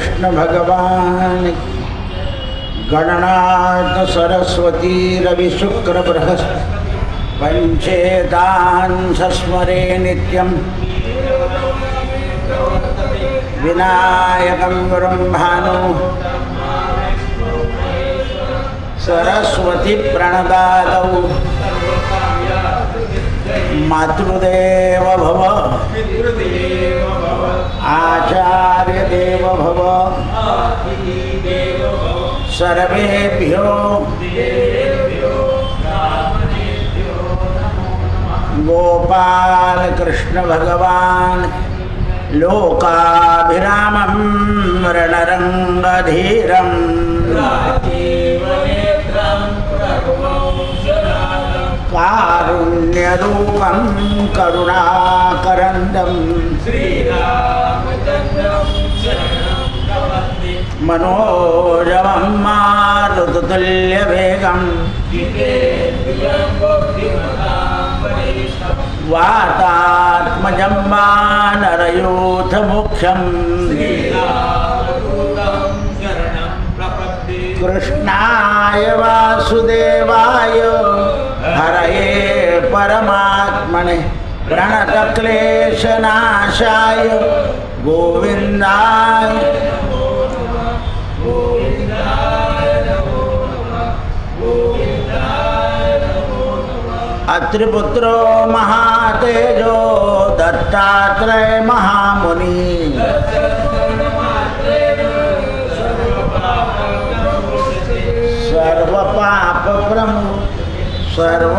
कृष्ण भगवान गणनाथ सरस्वती रवि शुक्र बृहस्पति पंचेतान् सस्मरे नित्यं विनायकं गुरुं भानु सरस्वती प्रणदादौ मातृदेव भव आचार्य देव भव सर्वेभ्यो गोपाल कृष्ण भगवान लोकाभिरामं रणरंगधीरं कारुण्यरूपं करुणाकरन्दं मनोजवं मारुततुल्यवेगं वातात्मजं वानरयूथमुख्यं कृष्णाय वासुदेवाय हरये परमात्मने प्रणतक्लेशनाशाय गोविन्दाय अत्रिपुत्रो महातेजो दत्तात्रेय महामुनि सर्वपाप सर्व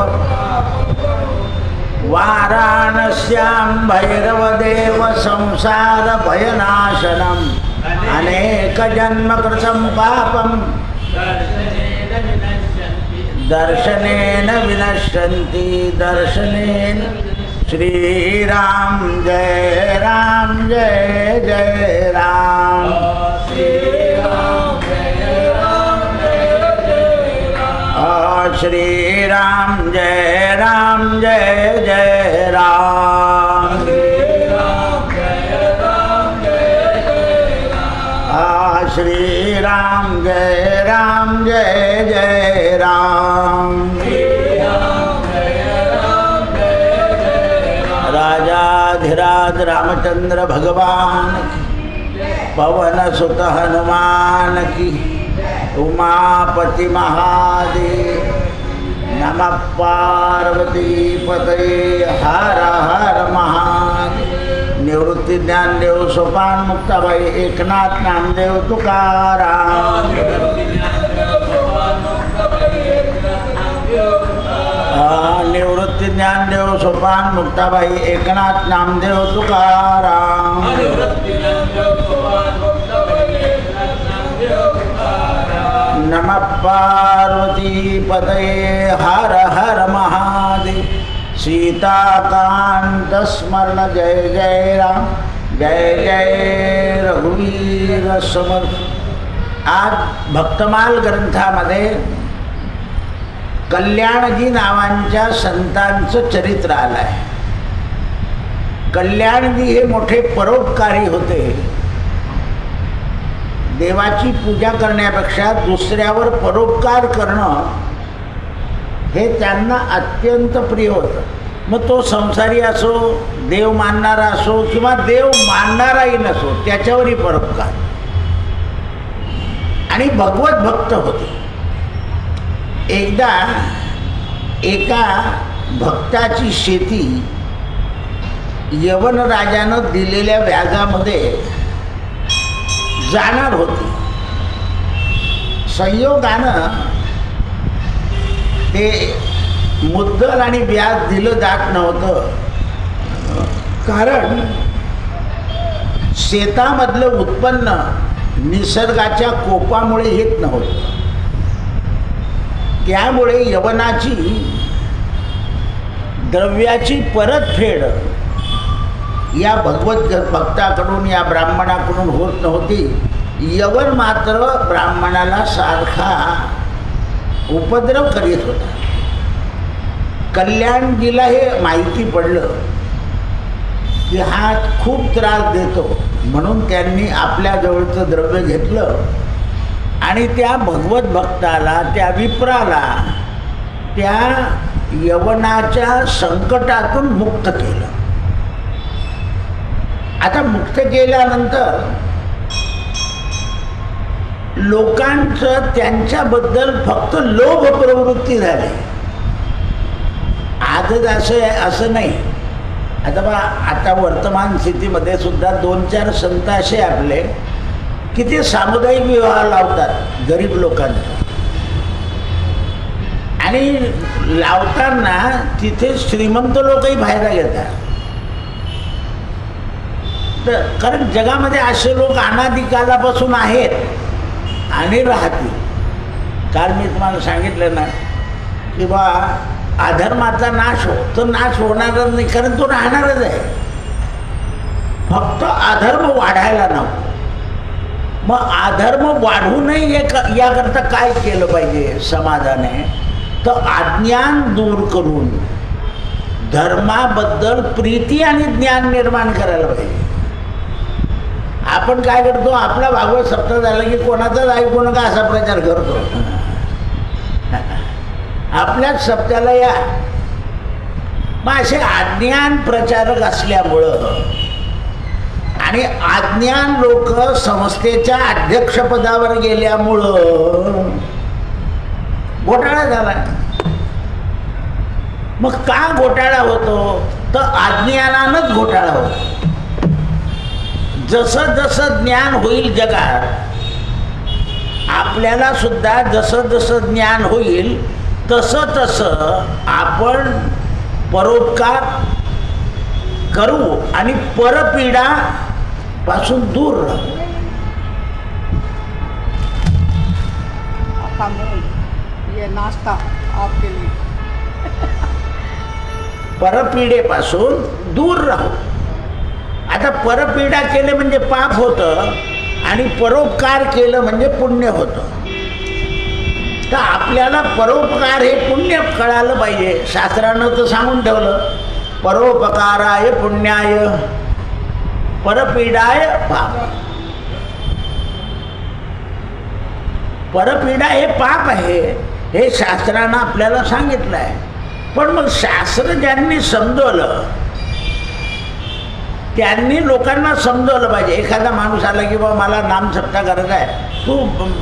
वाराणस्यां भैरवदेव संसार भयनाशनम् अनेकजन्मकृतं पापं दर्शनेन विनश्यन्ति दर्शनेन श्रीराम जय जय राम श्रीराम जय जय राम श्रीराम जय जय राम राजाधिराज रामचंद्र भगवान पवन सुत हनुमान की उमापति महादेव नमः पार्वती पतये हर हर महादेव निवृत्ति ज्ञानदेव सोपान मुक्ताबाई एकनाथ नामदेव तुकाराम निवृत्ति ज्ञानदेव सोपान मुक्ताबाई एकनाथ नामदेव तुकाराम नमः पार्वती पतये हर हर महादेव सीताकांत स्मरण जय जय राम जय जय रघुवीर समर्थ। आज भक्तमाल ग्रंथामध्ये कल्याणजी नावांच्या संतांचं चरित्र आलं आहे। कल्याणजी हे मोठे परोपकारी होते। देवाची पूजा करण्यापेक्षा दुसऱ्यावर परोपकार करणं हे त्यांना अत्यंत प्रिय होतं। मग तो संसारी असो, देव मानणारा असो किंवा देव मानणाराही नसो, त्याच्यावरही परोपकार। आणि भगवत भक्त होते। एकदा एका भक्ताची शेती यवन राजानं दिलेल्या व्याजामध्ये जाणार होती। संयोगानं ते मुद्दल आणि व्याज दिलं जात नव्हतं, कारण शेतामधलं उत्पन्न निसर्गाच्या कोपामुळे येत नव्हतं। त्यामुळे यवनाची द्रव्याची परतफेड या भगवत भक्ताकडून, या ब्राह्मणाकडून होत नव्हती। यवन मात्र ब्राह्मणाला सारखा उपद्रव करीत होता। कल्याणजीला हे माहिती पडलं की हा खूप त्रास देतो, म्हणून त्यांनी आपल्या जवळचं द्रव्य घेतलं आणि त्या भगवत भक्ताला, त्या विप्राला त्या यवनाच्या संकटातून मुक्त केलं. आता मुक्त केल्यानंतर लोकांचं त्यांच्याबद्दल फक्त लोभ प्रवृत्ती झाली. आजच असं नाही. आता बा, आता वर्तमान स्थितीमध्ये सुद्धा 2-4 संत असे आपले की ते सामुदायिक विवाह लावतात गरीब लोकांचा, आणि लावताना तिथे श्रीमंत लोकही फायदा घेतात. तर कारण जगामध्ये असे लोक अनादिकालापासून आहेत आणि राहतील. काल मी तुम्हाला सांगितलं ना की बा अधर्माचा नाश हो, तो नाश होणारच नाही, कारण तो राहणारच आहे. फक्त अधर्म वाढायला नको. मग अधर्म वाढू नये याकरता काय केलं पाहिजे समाजाने? तर अज्ञान दूर करून धर्माबद्दल प्रीती आणि ज्ञान निर्माण करायला पाहिजे. आपण काय करतो, आपला भागवत सप्ताह झाला की कोणाचाच ऐकू नका असा प्रचार करतो. आपल्याच सप्त्याला या. मग असे अज्ञान प्रचारक असल्यामुळं आणि अज्ञान लोक संस्थेच्या अध्यक्षपदावर गेल्यामुळं घोटाळा झाला. मग का घोटाळा होतो? तर अज्ञानानंच घोटाळा होतो. जसं जसं ज्ञान होईल जगात, आपल्याला सुद्धा जसं जसं ज्ञान होईल तसं तसं आपण परोपकार करू आणि परपीडा पासून दूर राहू. ये नाश्ता आपके लिए. परपीडेपासून दूर राहू. आता परपीडा केले म्हणजे पाप होतं आणि परोपकार केलं म्हणजे पुण्य होतं. तर आपल्याला परोपकार हे पुण्य कळालं पाहिजे. शास्त्रानं तर सांगून ठेवलं, परोपकाराय पुण्याय परपीडाय पाप. परपीडा हे पाप आहे हे शास्त्रानं आपल्याला सांगितलं आहे. पण मग शास्त्र ज्यांनी समजवलं त्यांनी लोकांना समजवलं पाहिजे. एखादा माणूस आला की बाबा मला नामसप्ताह करायचा आहे, तू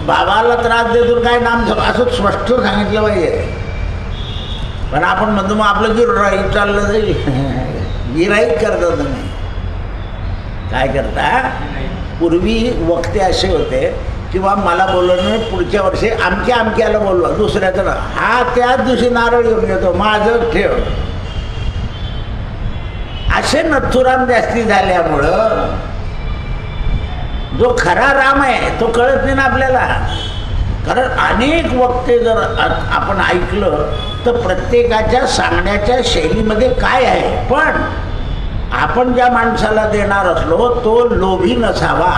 बाबाला त्रास देतो काय नामसप्ताह, असं स्पष्ट सांगितलं पाहिजे. पण आपण म्हणतो मग आपलं गिराईक चाललं जाईल. गिराईक करता तुम्ही काय करता? पूर्वी वक्ते असे होते किंवा मला बोलवणं पुढच्या वर्षी अमक्याला बोलवा, दुसऱ्याचं ना हा त्याच दिवशी नारळ घेऊन येतो, माझं ठेव. असे नथुराम जास्ती झाल्यामुळं जो खरा राम आहे तो कळत नाही ना आपल्याला. कारण अनेक वक्ते जर आपण ऐकलं तर प्रत्येकाच्या सांगण्याच्या शैलीमध्ये काय आहे, पण आपण ज्या माणसाला देणार असलो तो लोभी नसावा,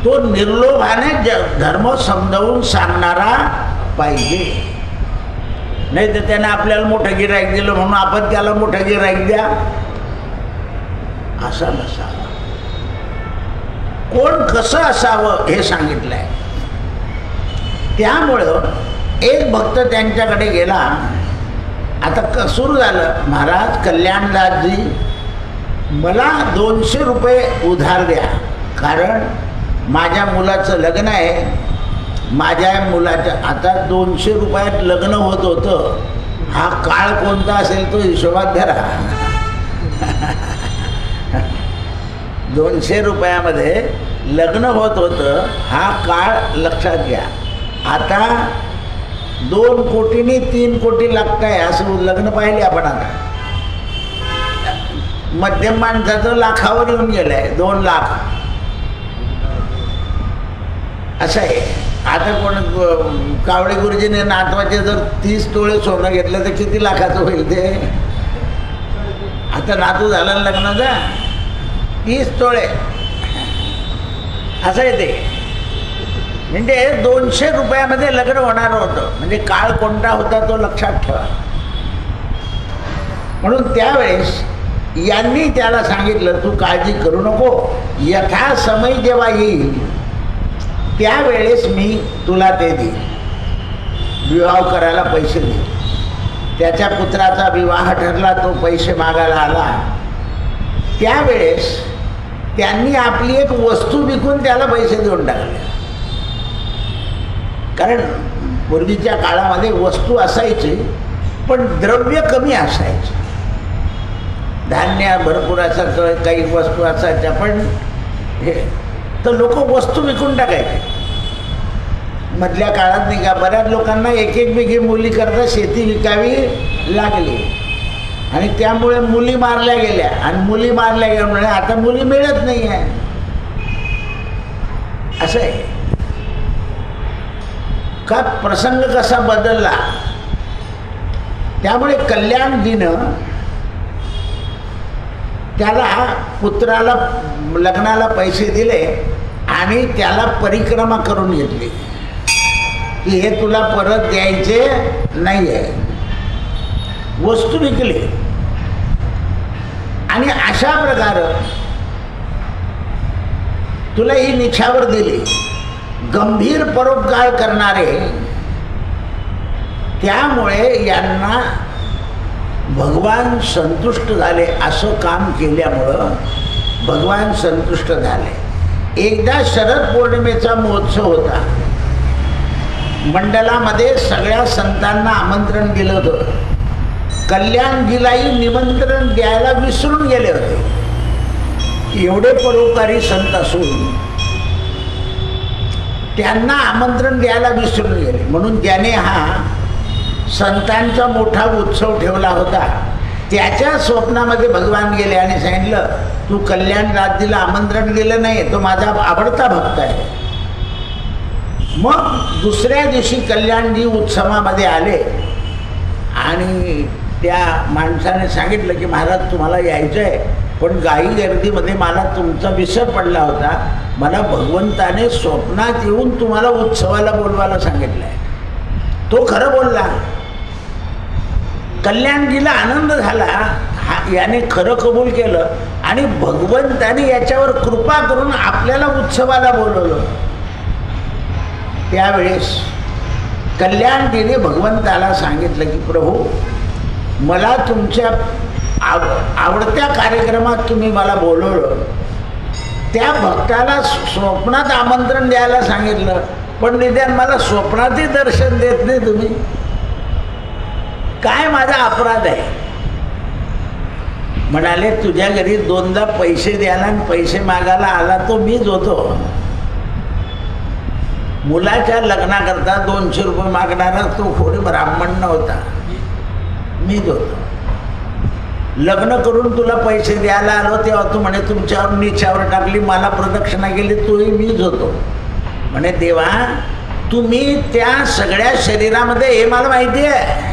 तो निर्लोभाने धर्म समजावून सांगणारा पाहिजे. नाही तर त्याने आपल्याला मोठं गिराईक दिलं म्हणून आपण त्याला मोठं गिराईक द्या असं नसावं. कोण कसं असावं हे सांगितलं आहे. त्यामुळं एक भक्त त्यांच्याकडे गेला. आता सुरू झालं, महाराज कल्याणदासजी मला 200 रुपये उधार द्या, कारण माझ्या मुलाचं लग्न आहे. माझ्या मुलाचं आता 200 रुपयात लग्न होत होतं. हा काळ कोणता असेल तो हिशोबात धरा. 200 रुपयामध्ये लग्न होत होतं हा काळ लक्षात घ्या. आता 2 कोटींनी 3 कोटी लागत आहे असं लग्न पाहिले आपण. आता मध्यम माणसाचं लाखावर येऊन गेलं आहे, 2 लाख असं आहे. आता कोण कावळे गुरुजीने नातवाचे जर 30 तोळे सोनं घेतलं तर किती लाखाचं होईल ते? आता नातू झाला लग्नाचा 30 तोळे असं आहे ते. म्हणजे 200 रुपयामध्ये लग्न होणार होतं. म्हणजे काळ कोणता होता तो लक्षात ठेवा. म्हणून त्यावेळेस यांनी त्याला सांगितलं तू काळजी करू नको, यथा समय जेव्हा येईल त्यावेळेस मी तुला ते देईन, विवाह करायला पैसे देईन. त्याच्या पुत्राचा विवाह ठरला, तो पैसे मागायला आला. त्यावेळेस त्यांनी आपली एक वस्तू विकून त्याला पैसे देऊन टाकले. कारण पूर्वीच्या काळामध्ये वस्तू असायची पण द्रव्य कमी असायचे. धान्य भरपूर असायचं, काही वस्तू असायच्या, पण हे तर लोक वस्तू विकून टाकायचे. मधल्या काळात नाही का बऱ्याच लोकांना एक एक बिघे मुली करता शेती विकावी लागली आणि त्यामुळे मुली मारल्या गेल्या. आणि मुली मारल्या गेल्यामुळे आता मुली मिळत नाही आहे. असं आहे का, प्रसंग कसा बदलला. त्यामुळे कल्याणजीनं त्याला पुत्राला लग्नाला पैसे दिले आणि त्याला परिक्रमा करून घेतली की हे तुला परत द्यायचे नाही आहे. वस्तू विकली आणि अशा प्रकारे तुला ही निछावर दिली. गंभीर परोपकार करणारे, त्यामुळे यांना भगवान संतुष्ट झाले. असं काम केल्यामुळं भगवान संतुष्ट झाले. एकदा शरद पौर्णिमेचा महोत्सव होता. मंडलामध्ये सगळ्या संतांना आमंत्रण दिलं होतं. कल्याणजीलाही निमंत्रण द्यायला विसरून गेले होते. एवढे परोपकारी संत असून त्यांना आमंत्रण द्यायला विसरून गेले. म्हणून त्याने हा संतांचा मोठा उत्सव ठेवला होता. त्याच्या स्वप्नामध्ये भगवान गेले आणि सांगितलं तू कल्याण राज्याला आमंत्रण दिलं नाही, तो माझा आवडता भक्त आहे. मग दुसऱ्या दिवशी कल्याणजी उत्सवामध्ये आले आणि त्या माणसाने सांगितलं की महाराज तुम्हाला यायचं आहे, पण घाई गर्दीमध्ये मला तुमचा विसर पडला होता. मला भगवंताने स्वप्नात येऊन तुम्हाला उत्सवाला बोलवायला सांगितलं आहे. तो खरं बोलला. कल्याणजीला आनंद झाला. याने खरं कबूल केलं आणि भगवंताने याच्यावर कृपा करून आपल्याला उत्सवाला बोलवलं. त्यावेळेस कल्याणजीने भगवंताला सांगितलं की प्रभू मला तुमच्या आवडत्या कार्यक्रमात तुम्ही मला बोलवलं, त्या भक्ताला स्वप्नात आमंत्रण द्यायला सांगितलं, पण निदान मला स्वप्नातही दर्शन देत नाही तुम्ही. काय माझा अपराध आहे. म्हणाले तुझ्या घरी दोनदा पैसे द्यायला आणि पैसे मागायला आला तो मीच होतो. मुलाच्या लग्नाकरता 200 रुपये मागणारा तो कोणी ब्राह्मण नव्हता, मीच होतो. लग्न करून तुला पैसे द्यायला आलो तेव्हा तू म्हणे तुमच्यावर निछावर टाकली, मला प्रदक्षिणा केली, तोही मीच होतो. म्हणे देवा तुम्ही त्या सगळ्या शरीरामध्ये, हे मला माहिती आहे,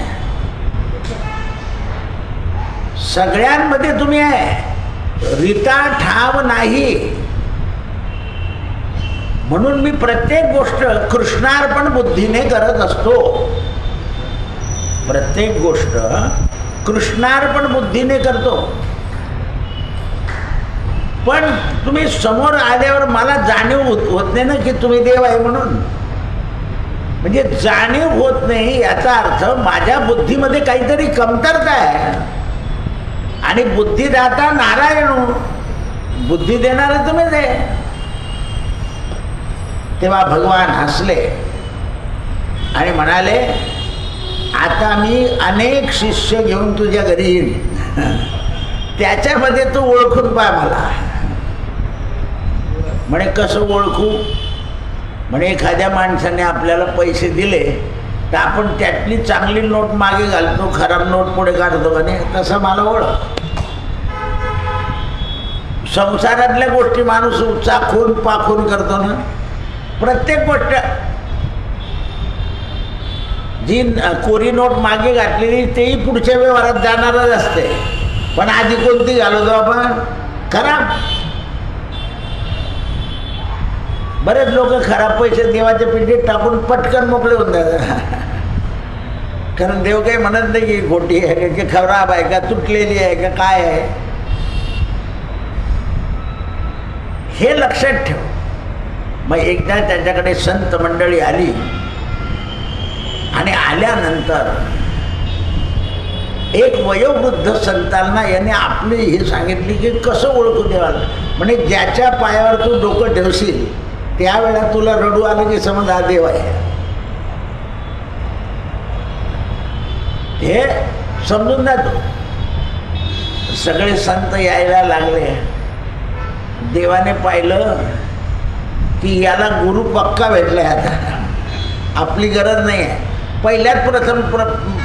सगळ्यांमध्ये तुम्ही आहे, रीता ठाव नाही. म्हणून मी प्रत्येक गोष्ट कृष्णार्पण बुद्धीने करत असतो. प्रत्येक गोष्ट कृष्णार्पण बुद्धीने करतो. पण तुम्ही समोर आल्यावर मला जाणीव होत नाही ना की तुम्ही देव आहे म्हणून. म्हणजे जाणीव होत नाही याचा अर्थ माझ्या बुद्धीमध्ये काहीतरी कमतरता आहे. आणि बुद्धिदाता नारायण, बुद्धी देणारे तुम्हीच आहे. तेव्हा भगवान हसले आणि म्हणाले आता मी अनेक शिष्य घेऊन तुझ्या घरी येईन, त्याच्यामध्ये तू ओळखून पाय मला. म्हणे कसं ओळखू. म्हणे एखाद्या माणसाने आपल्याला पैसे दिले तर आपण त्यातली चांगली नोट मागे घालतो, खराब नोट पुढे काढतो का नाही, तसं मला ओळख. संसारातल्या गोष्टी माणूस चाखून पाखून करतो ना. प्रत्येक गोष्ट जी कोरी नोट मागे घातलेली तेही पुढच्या व्यवहारात जाणारच असते, पण आधी कोणती घालवतो आपण, खराब. बरेच लोक खराब पैसे देवाच्या पिंडीत टाकून पटकन मोकळे होऊन जातात. कारण देव काही म्हणत नाही की खोटी आहे की खराब आहे का, तुटलेली आहे का काय आहे. हे लक्षात ठेव. मग एकदा त्याच्याकडे संत मंडळी आली आणि आल्यानंतर एक वयोवृद्ध संतांना याने आपली हे सांगितली की कसं ओळखू देवाला. म्हणजे ज्याच्या पायावर तू डोकं ठेवशील त्यावेळेला तुला रडू आलं की समज हा देव आहे. हे समजून जातो. सगळे संत यायला लागले. देवाने पाहिलं की याला गुरु पक्का भेटलाय, आता आपली गरज नाही आहे. पहिल्याच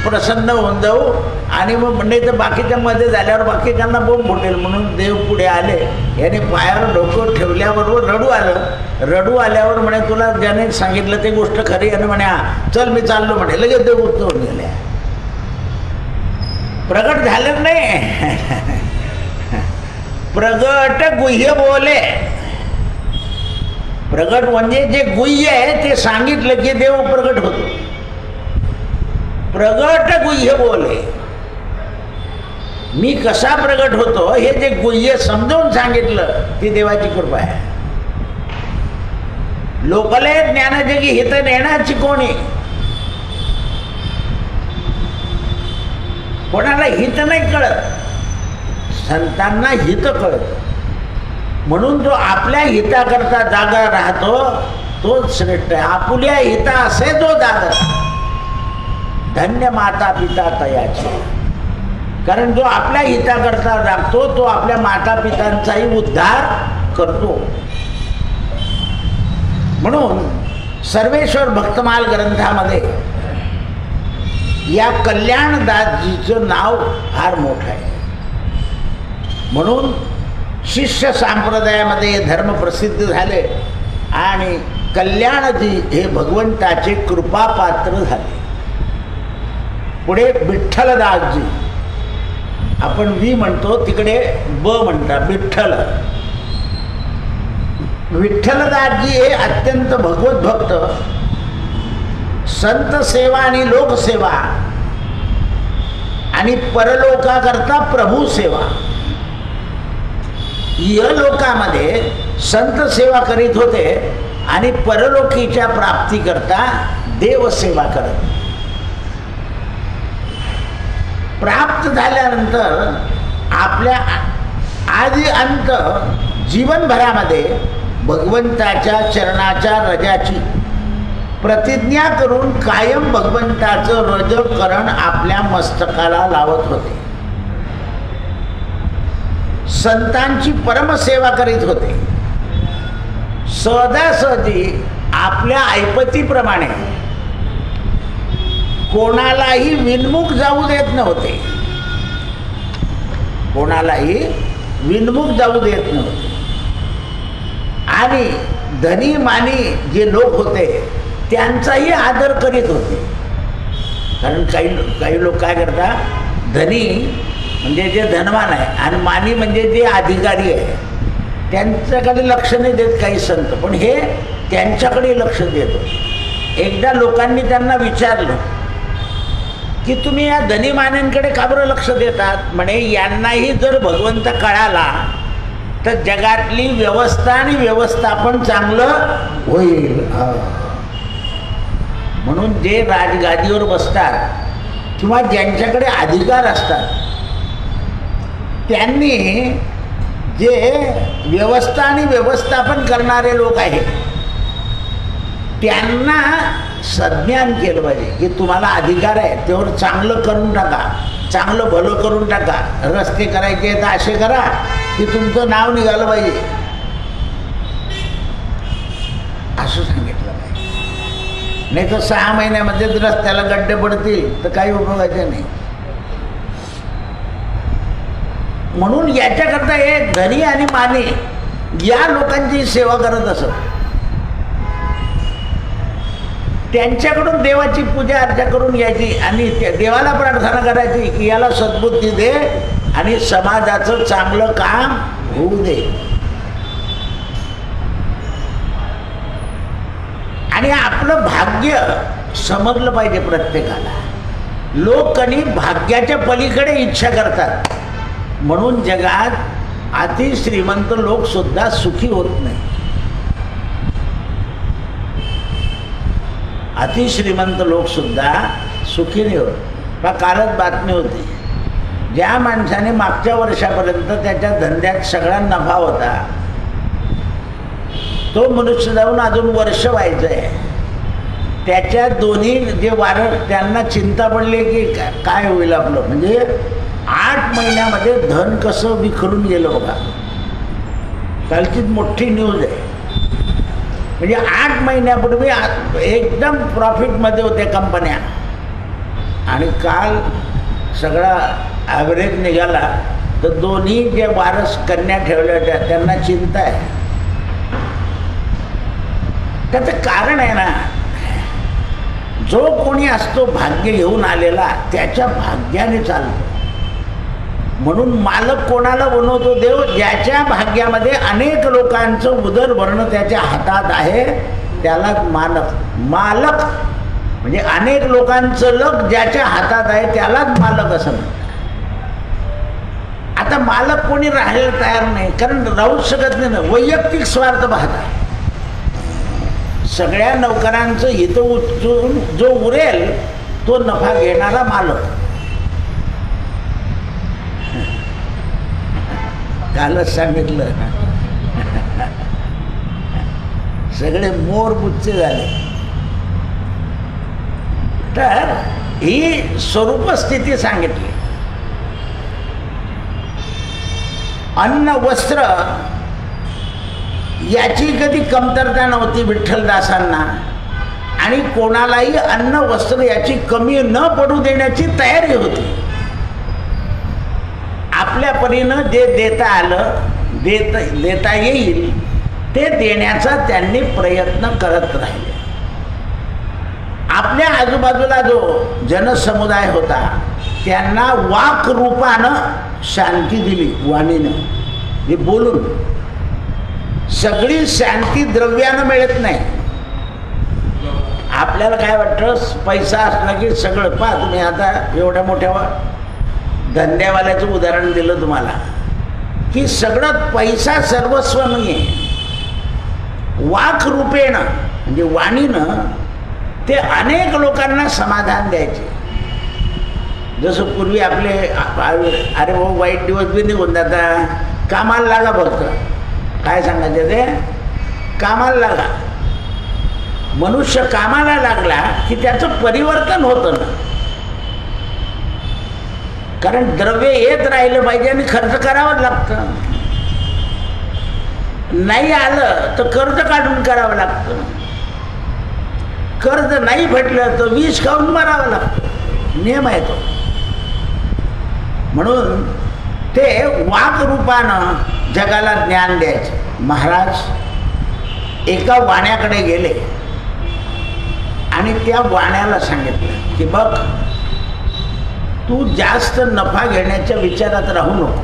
प्रसन्न होऊन जाऊ आणि मग म्हणजे तर बाकीच्या मध्ये झाल्यावर बाकीच्यांना बोंब फुटेल म्हणून देव पुढे आले. याने पायावर डोकं ठेवल्याबरोबर रडू आलं. रडू आल्यावर म्हणे तुला ज्याने सांगितलं ते गोष्ट खरी आहे. म्हणे हा चल मी चाललो म्हणे. लगेच देव उत्तर गेले. प्रगट झालं नाही. प्रगट गुह्य बोले. प्रगट म्हणजे जे गुह्य आहे ते सांगितलं की देव प्रगट होतो. प्रगट गुह्य बोले. मी कसा प्रगट होतो हे जे गुह्य समजावून सांगितलं ती देवाची कृपा आहे. लोकलय ज्ञानजगी हित नेण्याची कोणी. कोणाला हित नाही कळत, संतांना हित कळत. म्हणून जो आपल्या हिताकरता जागा राहतो तोच श्रेष्ठ आहे. आपुल्या हिता असे जो जागा, धन्य माता पिता तयाचे. कारण जो आपल्या हिताकरता जागतो तो आपल्या माता पितांचाही उद्धार करतो. म्हणून सर्वेश्वर भक्तमाल ग्रंथामध्ये या कल्याणदासजीचं नाव फार मोठं आहे. म्हणून शिष्य संप्रदायामध्ये हे धर्म प्रसिद्ध झाले आणि कल्याणजी हे भगवंताचे कृपापात्र झाले. पुढे विठ्ठलदासजी, आपण वी म्हणतो तिकडे ब म्हणता विठ्ठल. विठ्ठलदासजी हे अत्यंत भगवत भक्त, संत सेवा आणि लोकसेवा आणि परलोकाकरता प्रभू सेवा या लोकामध्ये संत सेवा करीत होते आणि परलोकीच्या प्राप्तीकरता देवसेवा करत. प्राप्त झाल्यानंतर आपल्या आदि अंत जीवनभरामध्ये भगवंताच्या चरणाच्या रजाची प्रतिज्ञा करून कायम भगवंताचं रजकरण आपल्या मस्तकाला लावत होते. संतांची परमसेवा करीत होते. सहजासहजी आपल्या ऐपतीप्रमाणे कोणालाही विनमुख जाऊ देत नव्हते. कोणालाही विनमुख जाऊ देत नव्हते. आणि धनी मानी जे लोक होते त्यांचाही आदर करीत होते. कारण काही लोक काय करतात, धनी म्हणजे जे धनवान आहे आणि मानी म्हणजे जे अधिकारी आहे त्यांच्याकडे लक्ष नाही देत काही संत, पण हे त्यांच्याकडे लक्ष देत होते. एकदा लोकांनी त्यांना विचारलं की तुम्ही या धनीमान्यांकडे का बरं लक्ष देतात. म्हणे यांनाही जर भगवंत कळाला तर जगातली व्यवस्था आणि व्यवस्थापन चांगलं होईल. म्हणून जे राजगादीवर बसतात किंवा ज्यांच्याकडे अधिकार असतात त्यांनी जे व्यवस्था आणि व्यवस्थापन करणारे लोक आहेत त्यांना संज्ञान केलं पाहिजे की तुम्हाला अधिकार आहे त्यावर चांगलं करून टाका, चांगलं भलं करून टाका. रस्ते करायचे तर असे करा की तुमचं नाव निघालं पाहिजे, असं सांगितलं पाहिजे. नाही तर 6 महिन्यामध्येच रस्त्याला गड्डे पडतील तर काही उपयोगाचे नाही. म्हणून याच्याकरता हे धनी आणि मानी या लोकांची सेवा करत असत. त्यांच्याकडून देवाची पूजा अर्चा करून घ्यायची आणि देवाला प्रार्थना करायची की याला सद्बुद्धी दे आणि समाजाचं चांगलं काम होऊ दे. आणि आपलं भाग्य समजलं पाहिजे प्रत्येकाला. लोक कधी भाग्याच्या पलीकडे इच्छा करतात. म्हणून जगात अति श्रीमंत लोक सुद्धा सुखी होत नाही. अति श्रीमंत लोक सुद्धा सुखी नाही होत. कालच बातमी होती, ज्या माणसाने मागच्या वर्षापर्यंत त्याच्या धंद्यात सगळा नफा होता, तो मनुष्य जाऊन अजून वर्ष व्हायचं आहे, त्याच्या दोन्ही जे वारस त्यांना चिंता पडली की काय होईल आपलं. म्हणजे 8 महिन्यामध्ये धन कसं विखरून गेलं बघा. कालचीच मोठी न्यूज आहे. म्हणजे 8 महिन्यापूर्वी एकदम प्रॉफिटमध्ये होत्या कंपन्या, आणि काल सगळा ॲव्हरेज निघाला तर दोन्ही जे वारस कन्या ठेवल्या होत्या त्यांना चिंता आहे. त्याचं कारण आहे ना, जो कोणी असतो भाग्य घेऊन आलेला त्याच्या भाग्याने चालतो. म्हणून मालक कोणाला बनवतो देव? ज्याच्या भाग्यामध्ये अनेक लोकांचं उदरभरणं त्याच्या हातात आहे त्यालाच मालक म्हणजे अनेक लोकांचं लक ज्याच्या हातात आहे त्यालाच मालक असं म्हणतात. आता मालक कोणी राहायला तयार नाही, कारण राहूच शकत नाही ना. वैयक्तिक स्वार्थ पाहता. सगळ्या नौकरांचं हित उचलून जो उरेल तो नफा घेणारा मालक. कालच सांगितलं, सगळे मोर बुच्चे झाले. तर ही स्वरूप स्थिती सांगितली. अन्न वस्त्र याची कधी कमतरता नव्हती विठ्ठलदासांना, आणि कोणालाही अन्न वस्त्र याची कमी न पडू देण्याची तयारी होती. आपल्या परीनं जे देता आलं, देता येईल ते देण्याचा त्यांनी प्रयत्न करत राहिले. आपल्या आजूबाजूला जो जनसमुदाय होता त्यांना वाक रूपानं शांती दिली. वाणीनं, हे बोलून. सगळी शांती द्रव्यानं मिळत नाही. आपल्याला काय वाटतं, पैसा असला की सगळं. पहा तुम्ही आता एवढ्या मोठ्या धंद्यावाल्याचं उदाहरण दिलं तुम्हाला, की सगळं पैसा सर्वस्व नाही आहे. वाक रूपेण म्हणजे वाणीनं ते अनेक लोकांना समाधान द्यायचे. जसं पूर्वी आपले अरे भाऊ वाईट दिवस बी निघून जाता, कामाला लागा. फक्त काय सांगायचं ते, कामाला लागा. मनुष्य कामाला लागला की त्याचं परिवर्तन होतं ना. कारण द्रव्य येत राहिलं पाहिजे आणि खर्च करावं लागतं. नाही आलं तर कर्ज काढून करावं लागतं. कर्ज नाही भेटलं तर विष खाऊन मारावं लागतं. नियम आहे तो. म्हणून ते वाक रूपानं जगाला ज्ञान द्यायचे. महाराज एका वाण्याकडे गेले आणि त्या वाण्याला सांगितलं की बघ, तू जास्त नफा घेण्याच्या विचारात राहू नको.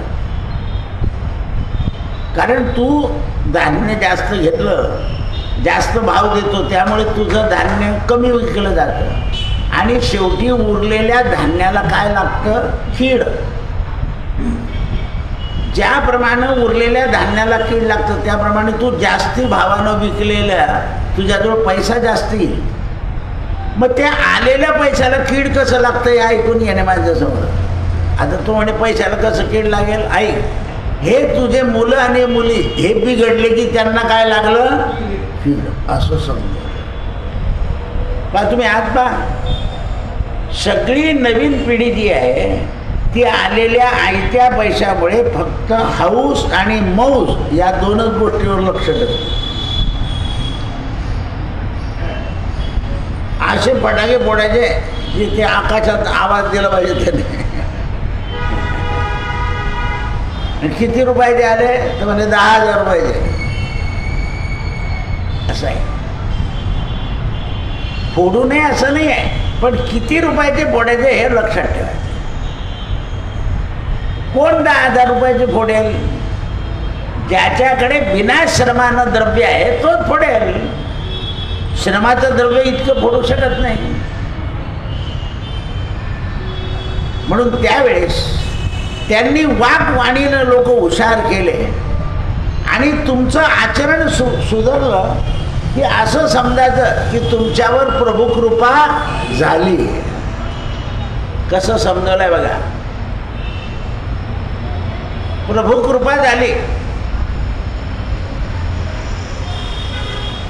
कारण तू धान्य जास्त घेतलं, जास्त भाव देतो, त्यामुळे तुझं धान्य कमी विकलं जातं. आणि शेवटी उरलेल्या धान्याला काय लागतं? कीड. ज्याप्रमाणे उरलेल्या धान्याला कीड लागतं त्याप्रमाणे तू जास्ती भावानं विकलेल्या तुझ्याजवळ पैसा जास्त येईल. मग त्या आलेल्या पैशाला कीड कसं लागतं हे ऐकून येणे माझ्यासमोर. आता तू म्हणे पैशाला कसं कीड लागेल? ऐक, हे तुझे मुलं आणि मुली हे बिघडले की त्यांना काय लागलं? कीड. असं समजा. पहा तुम्ही आज पहा, सगळी नवीन पिढी जी आहे ती आलेल्या आयत्या पैशामुळे फक्त हौस आणि मौज या दोनच गोष्टीवर लक्ष देते. असे फटाके फोडायचे की ते आकाशात आवाज दिला पाहिजे त्याने. किती रुपयाचे आले तर म्हणजे 10,000 रुपयाचे. असं आहे. फोडू नये असं नाही आहे, पण किती रुपयाचे फोडायचे हे लक्षात ठेवायचं. कोण 10,000 रुपयाचे फोडेल? ज्याच्याकडे विनाश्रमानं द्रव्य आहे तोच फोडेल. श्रमाचं द्रव्य इतकं फोडू शकत नाही. म्हणून त्यावेळेस त्यांनी वाकवाणीनं लोक हुशार केले आणि तुमचं आचरण सुधारलं की असं समजायचं की तुमच्यावर प्रभू कृपा झाली. कसं समजवलंय बघा, प्रभू कृपा झाली.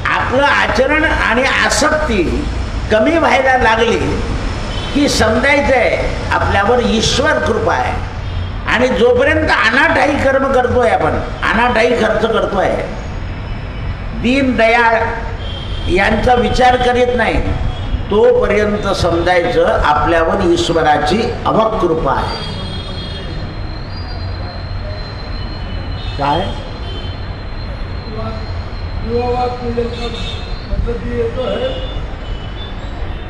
आपलं आचरण आणि आसक्ती कमी व्हायला लागली की समजायचंय आपल्यावर ईश्वर कृपा आहे. आणि जोपर्यंत अनाठाई कर्म करतोय, आपण अनाठाई खर्च करतोय, दीनदयाळ यांचा विचार करीत नाही, तोपर्यंत समजायचं आपल्यावर ईश्वराची अमोघ कृपा आहे. काय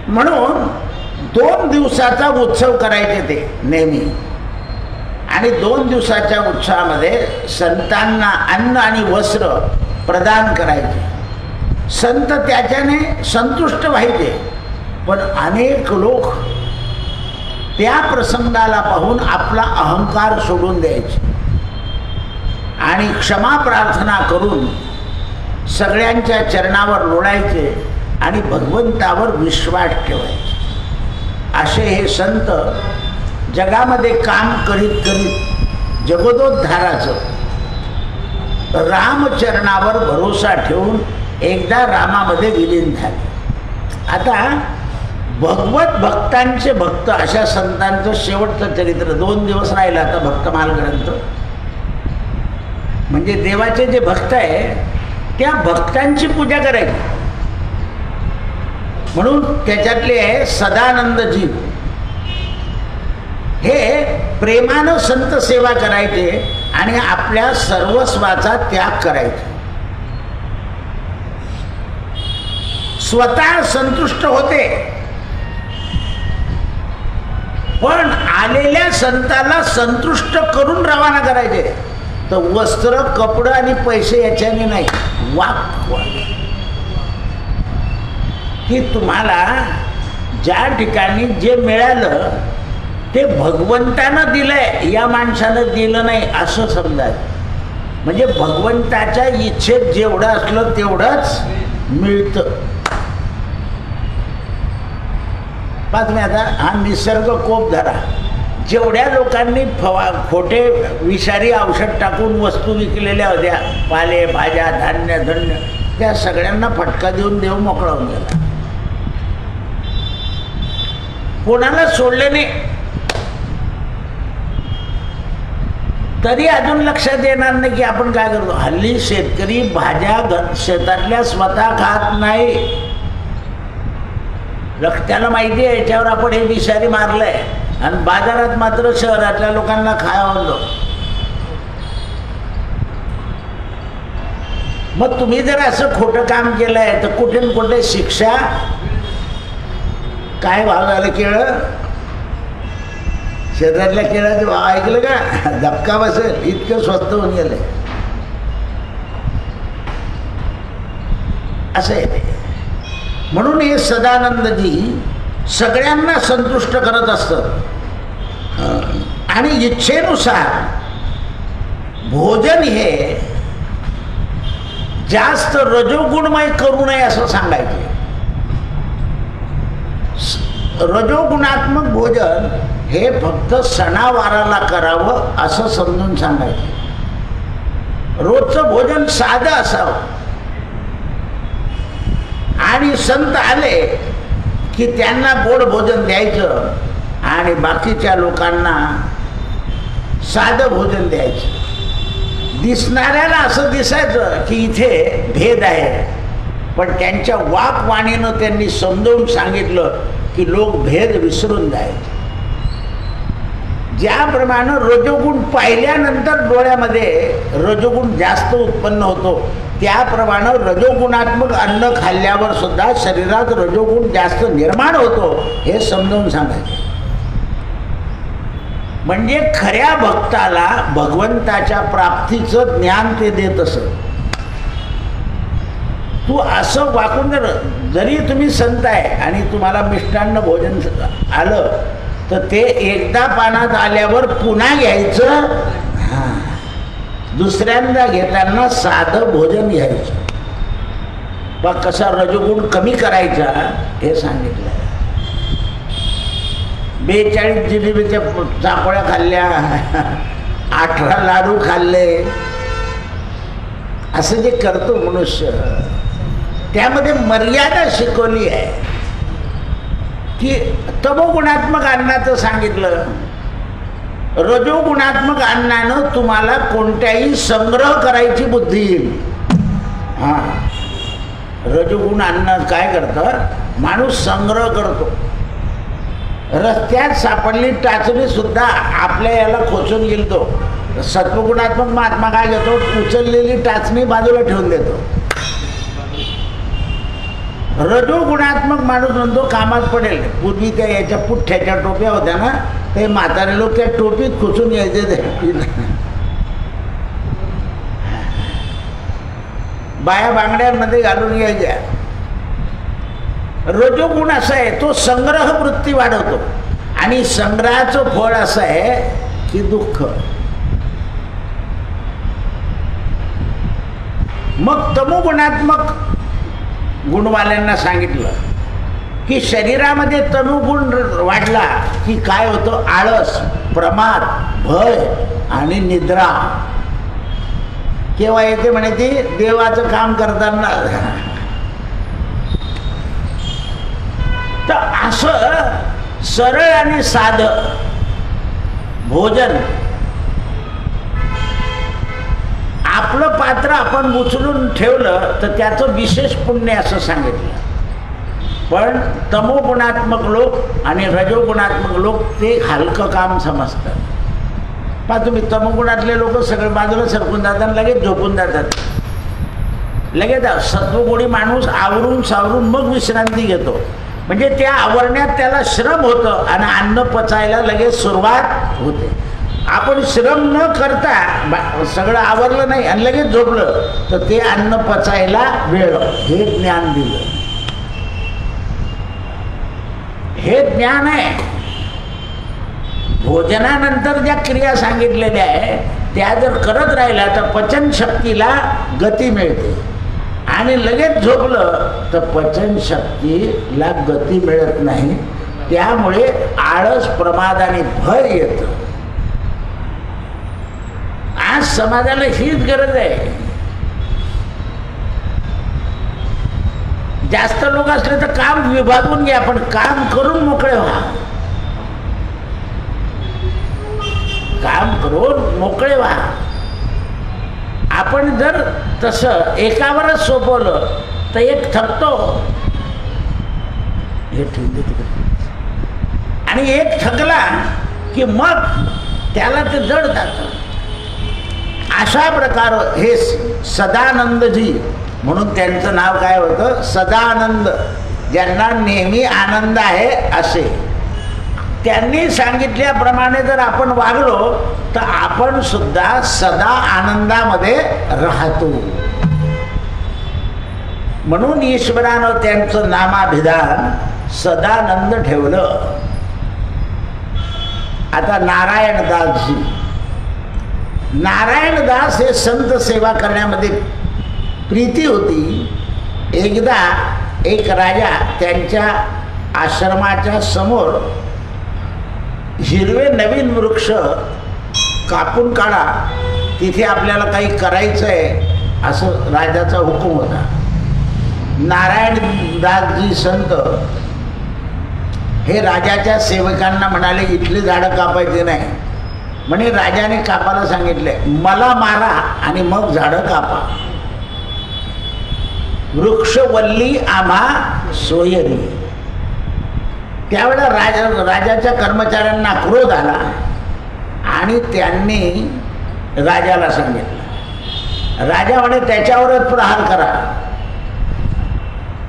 म्हणून 2 दिवसाचा उत्सव करायचे ते नेहमी. आणि 2 दिवसाच्या उत्सवामध्ये संतांना अन्न आणि वस्त्र प्रदान करायचे. संत त्याच्याने संतुष्ट व्हायचे. पण अनेक लोक त्या प्रसंगाला पाहून आपला अहंकार सोडून द्यायचे आणि क्षमा प्रार्थना करून सगळ्यांच्या चरणावर लोळायचे आणि भगवंतावर विश्वास ठेवायचे. असे हे संत जगामध्ये काम करीत करीत जगदोद्धाराचं रामचरणावर भरोसा ठेवून एकदा रामामध्ये विलीन झाले. आता भगवत भक्तांचे भक्त अशा संतांचं शेवटचं चरित्र 2 दिवस राहिलं. आता भक्तमाल ग्रंथ म्हणजे देवाचे जे भक्त आहे त्या भक्तांची पूजा करायची. म्हणून त्याच्यातले आहे सदानंदजी. हे प्रेमानं संत सेवा करायचे आणि आपल्या सर्वस्वाचा त्याग करायचे. स्वतः संतुष्ट होते पण आलेल्या संताला संतुष्ट करून रवाना करायचे. तर वस्त्र कपडं आणि पैसे याच्याने नाही, वाक की तुम्हाला ज्या ठिकाणी जे मिळालं ते भगवंतानं दिलंय, या माणसानं दिलं नाही असं समजायचं. म्हणजे भगवंताच्या इच्छेत जेवढं असलं तेवढंच मिळतं. पहा तुम्ही आता हा निसर्ग कोप धरा. जेवढ्या लोकांनी खोटे विषारी औषध टाकून वस्तू विकलेल्या होत्या, पाले भाज्या धान्य धन्य, त्या सगळ्यांना फटका देऊन देव मोकळा होऊन गेला. कोणाला सोडले नाही. तरी अजून लक्षात येणार नाही की आपण काय करतो. हल्ली शेतकरी भाज्या शेतातल्या स्वतः खात नाही. त्याला माहिती आहे याच्यावर आपण हे विषारी मारलंय आणि बाजारात मात्र शहरातल्या लोकांना खायला. मग तुम्ही जर असं खोटं काम केलंय तर कुठे न कुठे शिक्षा. काय भाव झालं केळं, शेतातल्या केळाचं भाव ऐकलं का, धक्का बसेल इतकं स्वस्त होऊन गेलंय. असं आहे ते. म्हणून हे सदानंदजी सगळ्यांना संतुष्ट करत असतं आणि इच्छेनुसार भोजन हे जास्त रजोगुणमय करू नये असं सांगायचे. रजोगुणात्मक भोजन हे फक्त सणावाराला करावं असं समजून सांगायचे. रोजचं भोजन साधं असावं आणि संत आले की त्यांना गोड भोजन द्यायचं आणि बाकीच्या लोकांना साधं भोजन द्यायचं. दिसणाऱ्याला असं दिसायचं की इथे भेद आहे, पण त्यांच्या वाकवाणीनं त्यांनी समजावून सांगितलं की लोक भेद विसरून जायचे. ज्याप्रमाणे रजोगुण पाहिल्यानंतर डोळ्यामध्ये रजोगुण जास्त उत्पन्न होतो, त्याप्रमाणे रजोगुणात्मक अन्न खाल्ल्यावर सुद्धा शरीरात रजोगुण जास्त निर्माण होतो हे समजावून सांगायचे. म्हणजे खऱ्या भक्ताला भगवंताच्या प्राप्तीचं ज्ञान ते देत असत. तू असं वाकून जरी तुम्ही संत आहे आणि तुम्हाला मिष्टान्न भोजन आलं तर ते एकदा पानात आल्यावर पुन्हा घ्यायचं. दुसऱ्यांदा घेताना साधं भोजन घ्यायचं. बघ कसा रजोगुण कमी करायचा हे सांगितलं. 42 जिलेबीच्या चापोळ्या खाल्ल्या, 18 लाडू खाल्ले, असं जे करतो मनुष्य त्यामध्ये मर्यादा शिकवली आहे. की तमोगुणात्मक अन्नाचं सांगितलं. रजोगुणात्मक अन्नानं तुम्हाला कोणत्याही संग्रह करायची बुद्धी येईल. रजोगुण अन्न काय करतं, माणूस संग्रह करतो. रस्त्यात सापडली टाचणी सुद्धा आपल्या याला खोचून गेलतो. सत्वगुणात्मक महात्मा काय घेतो, उचललेली टाचणी बाजूला ठेवून देतो. रजोगुणात्मक माणूस म्हणतो कामात पडेल. पूर्वी त्या याच्या पुठ्ठ्याच्या टोप्या होत्या ना, ते म्हातारे लोक त्या टोपीत खुचून यायचे. ते बाया बांगड्यांमध्ये घालून यायच्या. रजोगुण असा आहे, तो संग्रह वृत्ती वाढवतो. आणि संग्रहाचं फळ असं आहे की दुःख. मग तमोगुणात्मक गुणवाल्यांना सांगितलं की शरीरामध्ये तमोगुण वाढला की काय होतं, आळस, प्रमाद, भय आणि निद्रा. केव्हा येते म्हणे ती, देवाचं काम करताना. तर असं सरळ आणि साधं भोजन, आपलं पात्र आपण उचलून ठेवलं तर त्याचं विशेष पुण्य असं सांगितलं. पण तमोगुणात्मक लोक आणि रजोगुणात्मक लोक ते हलकं काम समजतात. पहा तुम्ही, तमोगुणातले लोक सगळे बाजूला सरकून जातात, लगेच झोपून जातात. लगेच सत्वगुणी माणूस आवरून सावरून मग विश्रांती घेतो. म्हणजे त्या आवरण्यात त्याला श्रम होतं आणि अन्न पचायला लगेच सुरुवात होते. आपण श्रम न करता सगळं आवरलं नाही आणि लगेच झोपलं तर ते अन्न पचायला वेळ. हे ज्ञान दिलं, हे ज्ञान आहे. भोजनानंतर ज्या क्रिया सांगितलेल्या आहे त्या जर करत राहिल्या तर पचनशक्तीला गती मिळते. आणि लगेच झोपलं तर पचनशक्तीला गती मिळत नाही. त्यामुळे आळस, प्रमाद आणि भय येतं. आज समाजाला हीच गरज आहे. जास्त लोक असले तर काम विभागून घ्या, पण काम करून मोकळे व्हा. काम करून मोकळे व्हा. आपण जर तसं एकावरच सोपवलं तर एक थकतो, हे ठीक आहे तिकडे, आणि एक थकला की मग त्याला ते जड जातं. अशा प्रकार हे सदानंदजी म्हणून त्यांचं नाव काय होतं, सदानंद, ज्यांना नेहमी आनंद आहे असे. त्यांनी सांगितल्याप्रमाणे जर आपण वागलो तर आपण सुद्धा सदा आनंदामध्ये राहतो. म्हणून ईश्वरानं त्यांचं नामाभिधान सदानंद ठेवलं. आता नारायणदासजी, नारायणदास हे संत सेवा करण्यामध्ये प्रीती होती. एकदा एक राजा त्यांच्या आश्रमाच्या समोर हिरवे नवीन वृक्ष कापून काढा, तिथे आपल्याला काही करायचं आहे असं राजाचा हुकूम होता. नारायणदासजी संत हे राजाच्या सेवकांना म्हणाले इथले झाडं कापायचे नाही. म्हणे राजाने कापायला सांगितले, मला मारा आणि मग झाडं कापा. वृक्षवल्ली आम्हा सोयरी. त्यावेळेला राजाच्या कर्मचाऱ्यांना क्रोध आला आणि त्यांनी राजाला सांगितलं. राजा म्हणे त्याच्यावरच प्रहार करा.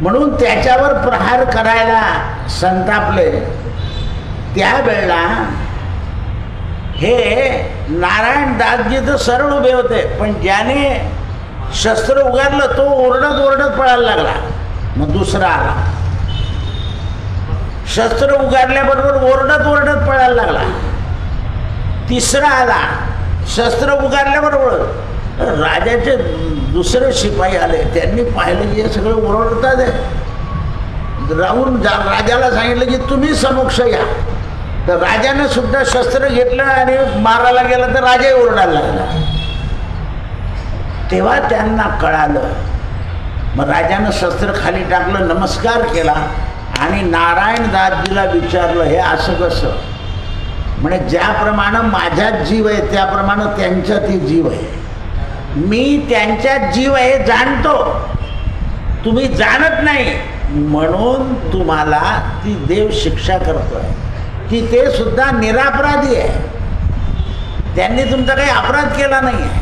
म्हणून त्याच्यावर प्रहार करायला संतापले. त्यावेळेला हे नारायणदासजी तर सरळ उभे होते, पण ज्याने शस्त्र उगारलं तो ओरडत ओरडत पळायला लागला. मग दुसरा आला. शस्त्र उगारल्याबरोबर ओरडत ओरडत पळायला लागला. तिसरा आला, शस्त्र उगारल्याबरोबर राजाचे दुसरे शिपाई आले. त्यांनी पाहिलं की हे सगळं ओरडतात आहे. राहून राजाला सांगितलं की तुम्ही समक्ष या. तर राजाने सुद्धा शस्त्र घेतलं आणि मारायला गेलं तर राजाही ओरडायला लागला. तेव्हा त्यांना कळालं. मग राजानं शस्त्र खाली टाकलं, नमस्कार केला आणि नारायणदासजीला विचारलं, हे असं कसं? म्हणजे ज्याप्रमाणे माझ्यात जीव आहे त्याप्रमाणे त्यांच्यातही जीव आहे. मी त्यांच्यात जीव आहे जाणतो, तुम्ही जाणत नाही, म्हणून तुम्हाला ती देव शिक्षा करतोय की ते सुद्धा निरापराधी आहे. त्यांनी तुमचा काही अपराध केला नाही आहे.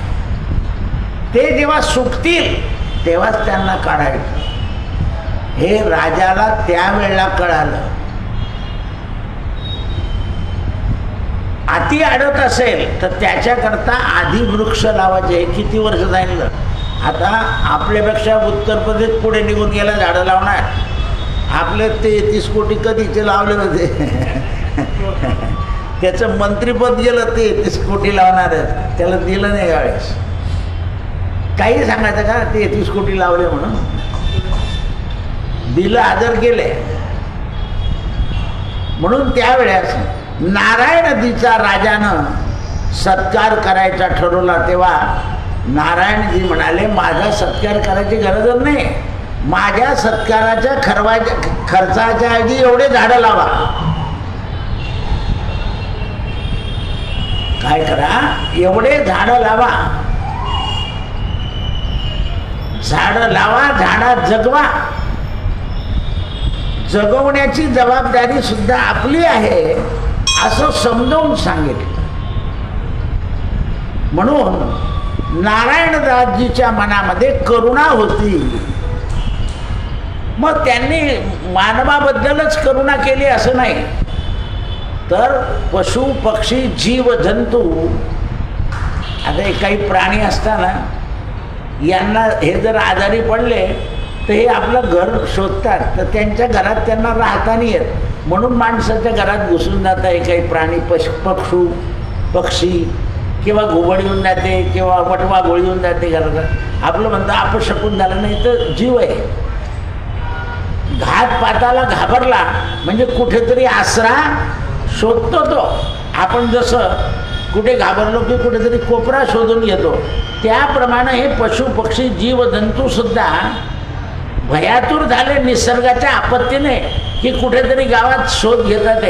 ते जेव्हा सुटतील तेव्हाच त्यांना काढायचं. हे राजाला त्यावेळेला कळालं. अति अडत असेल तर त्याच्याकरता आधी वृक्ष लावायचे. किती वर्ष झालं आता? आपल्यापेक्षा उत्तर प्रदेश पुढे निघून गेला झाडं लावणार. आपले 33 कोटी कधीचे लावले होते. त्याचं मंत्रिपद गेलं, 33 कोटी लावणार आहे, त्याला दिलं नाही यावेळेस. काही सांगायचं का 33 कोटी लावले म्हणून? दिलं, आदर केले. म्हणून त्यावेळेस नारायण नदीचा राजानं सत्कार करायचा ठरवला. तेव्हा नारायणजी म्हणाले, माझा सत्कार करायची गरजच नाही, माझ्या सत्काराच्या खर्चाच्या ऐवजी एवढे झाडं लावा. काय करा, एवढे झाडं लावा. झाडं लावा, झाडा जगवा. जगवण्याची जबाबदारी सुद्धा आपली आहे असं समजावून सांगितलं. म्हणून नारायणदासजीच्या मनामध्ये करुणा होती. मग त्यांनी मानवाबद्दलच करुणा केली असं नाही, तर पशु पक्षी जीव जंतू, आता काही प्राणी असताना यांना हे जर आजारी पडले तर हे आपलं घर शोधतात, तर त्यांच्या घरात त्यांना राहता नाही येत, म्हणून माणसाच्या घरात घुसून जात आहे. काही प्राणी पक्षी किंवा घुबड येऊन जाते किंवा वटवा गोळी येऊन जाते घरात. आपलं म्हणतं अपशकून झालं, नाही तर जीव आहे. घातपाताला घाबरला म्हणजे कुठेतरी आसरा शोधतो तो. आपण जसं कुठे घाबरलो की कुठेतरी कोपरा शोधून घेतो, त्याप्रमाणे हे पशु पक्षी जीवजंतू सुद्धा भयातूर झाले निसर्गाच्या आपत्तीने की कुठेतरी गावात शोध घेतात.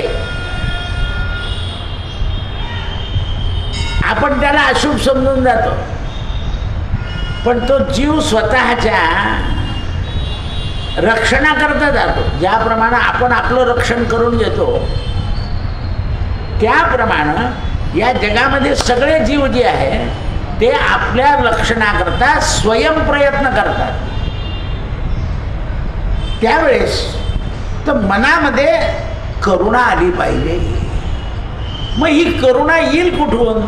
आपण त्याला अशुभ समजून जातो, पण तो जीव स्वतःच्या रक्षणाकरता जातो. ज्याप्रमाणे आपण आपलं रक्षण करून घेतो त्याप्रमाणे या जगामध्ये सगळे जीव जे आहे ते आपल्या रक्षणाकरता स्वयं प्रयत्न करतात. त्यावेळेस तर मनामध्ये करुणा आली पाहिजे. मग ही करुणा येईल कुठून?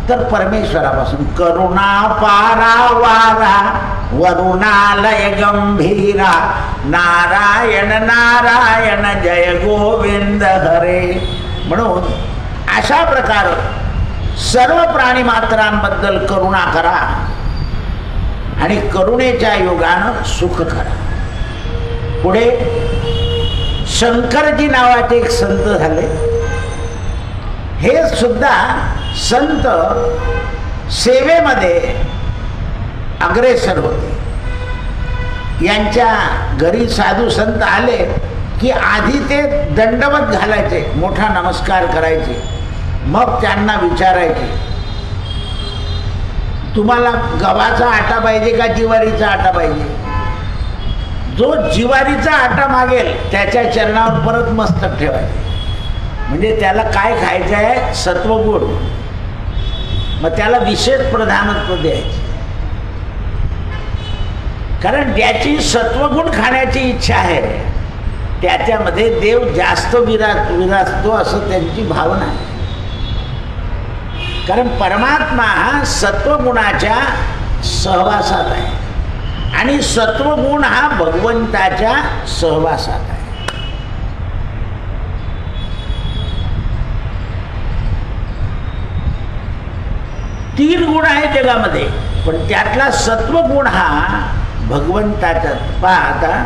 तर परमेश्वरापासून. करुणा पारावारा वरुणालय गंभीरा नारायण नारायण जय गोविंद हरे. म्हणून अशा प्रकारे सर्व प्राणी मात्रांबद्दल करुणा करा आणि करुणेच्या योगानं सुख करा. पुढे शंकरजी नावाचे एक संत झाले. हे सुद्धा संत सेवेमध्ये अग्रेसर होते. यांच्या घरी साधू संत आले की आधी ते दंडवत घालायचे, मोठा नमस्कार करायचे, मग त्यांना विचारायचे तुम्हाला गव्हाचा आटा पाहिजे का ज्वारीचा आटा पाहिजे? जो ज्वारीचा आटा मागेल त्याच्या चरणावर परत मस्तक ठेवायचे. म्हणजे त्याला काय खायचं आहे? सत्वगुण. मग त्याला विशेष प्रधानत्व द्यायचे, कारण ज्याची सत्वगुण खाण्याची इच्छा आहे त्याच्यामध्ये देव जास्त विराजतो असं त्यांची भावना आहे. कारण परमात्मा हा सत्वगुणाच्या सहवासात आहे आणि सत्वगुण हा भगवंताच्या सहवासात आहे. 3 गुण आहेत जगामध्ये, पण त्यातला सत्वगुण हा भगवंताचा. पहा आता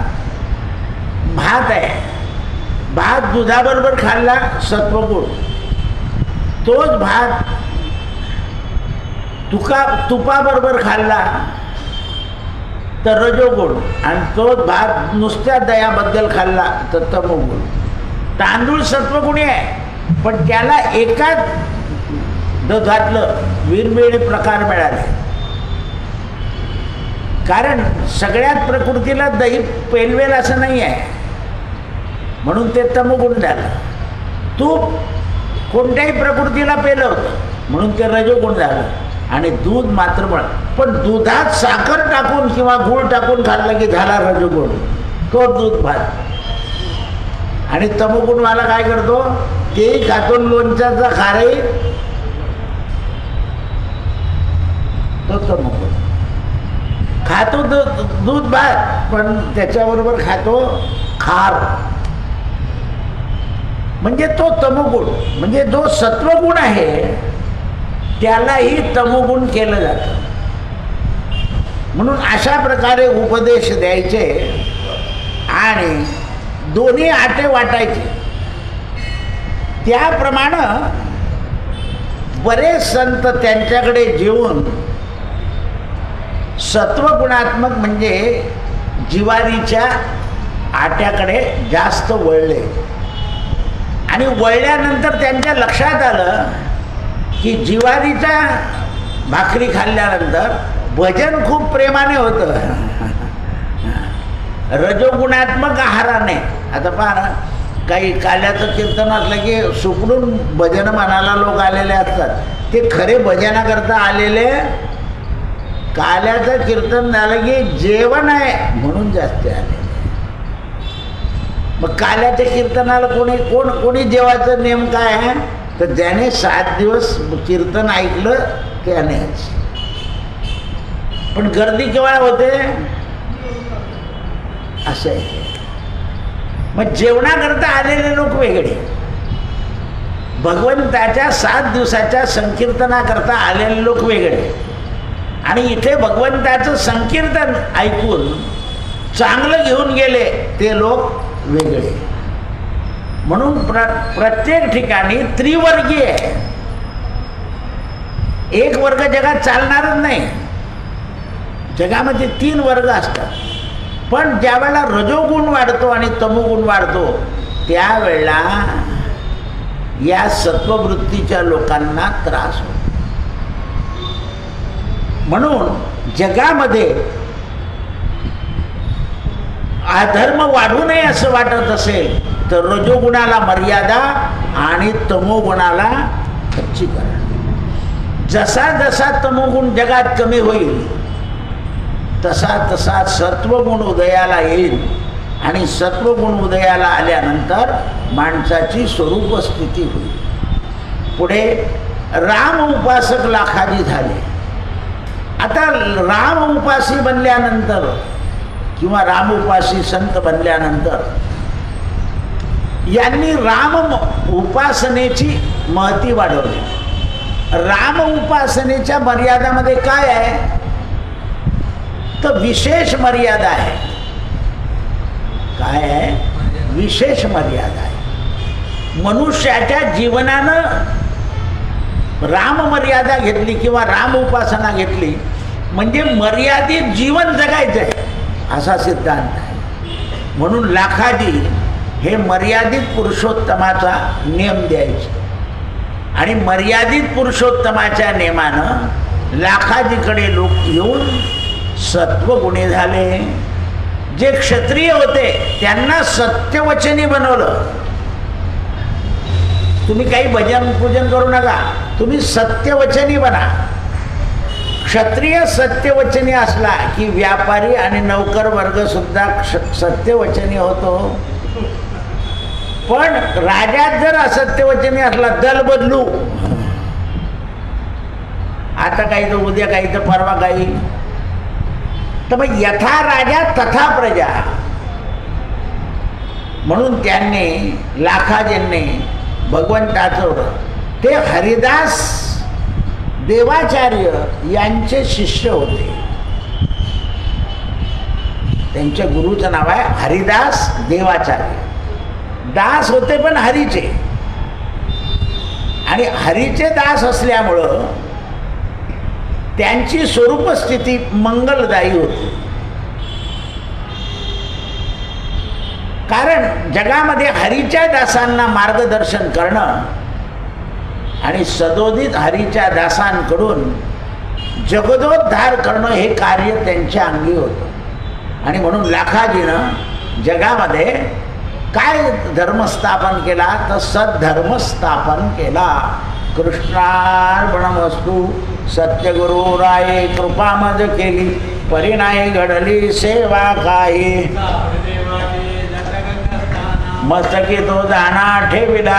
भात आहे, भात दुधाबरोबर खाल्ला सत्वगुण, तोच भात तुपाबरोबर खाल्ला तर रजोगुण, आणि तोच भात नुसत्या दह्याबद्दल खाल्ला तर तमोगुण. तांदूळ सत्वगुणी आहे, पण त्याला एकाच दुधातलं वेगवेगळे प्रकार मिळाले, कारण सगळ्यात प्रकृतीला दही पेलवेल असं नाही आहे, म्हणून ते तमोगुण झालं. तूप कोणत्याही प्रकृतीला पेलवतं, म्हणून ते रजोगुण झालं. आणि दूध मात्र पण दुधात साखर टाकून किंवा गूळ टाकून खाल्लं की झाला रजोगुण, तो दूध भात. आणि तमोगुणवाला काय करतो, तेही खातो लोणच्याचा खारे, तो तमोगुण. खातो दूध भात, पण त्याच्याबरोबर खातो खार, म्हणजे तो तमोगुण. म्हणजे जो सत्वगुण आहे त्यालाही तमोगुण केलं जातं. म्हणून अशा प्रकारे उपदेश द्यायचे आणि दोन्ही आटे वाटायचे. त्याप्रमाणे बरेच संत त्यांच्याकडे जेवून सत्वगुणात्मक म्हणजे जिवारीच्या आट्याकडे जास्त वळले. आणि वळल्यानंतर त्यांच्या लक्षात आलं की जिवारीच्या भाकरी खाल्ल्यानंतर भजन खूप प्रेमाने होतं, रजोगुणात्मक आहाराने. आता पहा ना, काही काल्याचं कीर्तन असलं की सुकडून भजन म्हणायला लोक आलेले असतात, ते खरे भजनाकरता आलेले. काल्याचं कीर्तन झालं की जेवण आहे म्हणून जास्त आले. मग काल्याच्या कीर्तनाला कोणी जेवायचं नेम काय आहे, तर ज्याने 7 दिवस कीर्तन ऐकलं त्यानेच. पण गर्दी केव्हा होते असं आहे. मग जेवणाकरता आलेले लोक वेगळे, भगवंताच्या 7 दिवसाच्या संकीर्तनाकरता आलेले लोक वेगळे. आणि इथे भगवंताचं संकीर्तन ऐकून चांगलं घेऊन गेले ते लोक वेगळे. म्हणून प्रत्येक ठिकाणी त्रिवर्गीय आहे. एक वर्ग जगात चालणारच नाही. जगामध्ये 3 वर्ग असतात. पण ज्या वेळेला रजोगुण वाढतो आणि तमोगुण वाढतो त्यावेळेला या सत्ववृत्तीच्या लोकांना त्रास होतो. म्हणून जगामध्ये अधर्म वाढू नये असं वाटत असेल तर रजोगुणाला मर्यादा आणि तमोगुणाला खच्चीकरण. जसा जसा तमोगुण जगात कमी होईल तसा तसा सत्वगुण उदयाला येईल. आणि सत्वगुण उदयाला आल्यानंतर माणसाची स्वरूप स्थिती होईल. पुढे राम उपासक लाखाजी झाले. आता राम उपासी बनल्यानंतर किंवा राम उपासी संत बनल्यानंतर यांनी राम उपासनेची महती वाढवली. राम उपासनेच्या मर्यादामध्ये काय आहे तर विशेष मर्यादा आहे. काय आहे? विशेष मर्यादा आहे. मनुष्याच्या जीवनानं राम मर्यादा घेतली किंवा राम उपासना घेतली म्हणजे मर्यादित जीवन जगायचं आहे असा सिद्धांत आहे. म्हणून लाखाजी हे मर्यादित पुरुषोत्तमाचा नियम द्यायचे. आणि मर्यादित पुरुषोत्तमाच्या नियमानं लाखाजीकडे लोक येऊन सत्वगुणी झाले. जे क्षत्रिय होते त्यांना सत्यवचनी बनवलं. तुम्ही काही भजन पूजन करू नका, तुम्ही सत्यवचनी बना. क्षत्रिय सत्यवचनी असला की व्यापारी आणि नौकर वर्ग सुद्धा सत्यवचनी होतो. पण राजात जर असत्यवचनी असला दल बदलू, आता काही तर उद्या काही तर परवा काही, तर मग यथा राजा तथा प्रजा. म्हणून त्यांनी लाखाजींनी भगवंताचं ते हरिदास देवाचार्य यांचे शिष्य होते. त्यांच्या गुरुचं नाव आहे हरिदास देवाचार्य. दास होते पण हरीचे, आणि हरीचे दास असल्यामुळं त्यांची स्वरूप स्थिती मंगलदायी होती. कारण जगामध्ये हरीच्या दासांना मार्गदर्शन करणं आणि सदोदित हरीच्या दासांकडून जगदोद्धार करणं हे कार्य त्यांच्या अंगी होतं. आणि म्हणून लाखाजीनं जगामध्ये काय धर्म स्थापन केला तर सद्धर्म स्थापन केला. कृष्णार्पणमस्तु. सत्यगुरु राये कृपा मज केली, परिणाई घडली सेवा काही. मस्तकी तो जाणा ठेविला.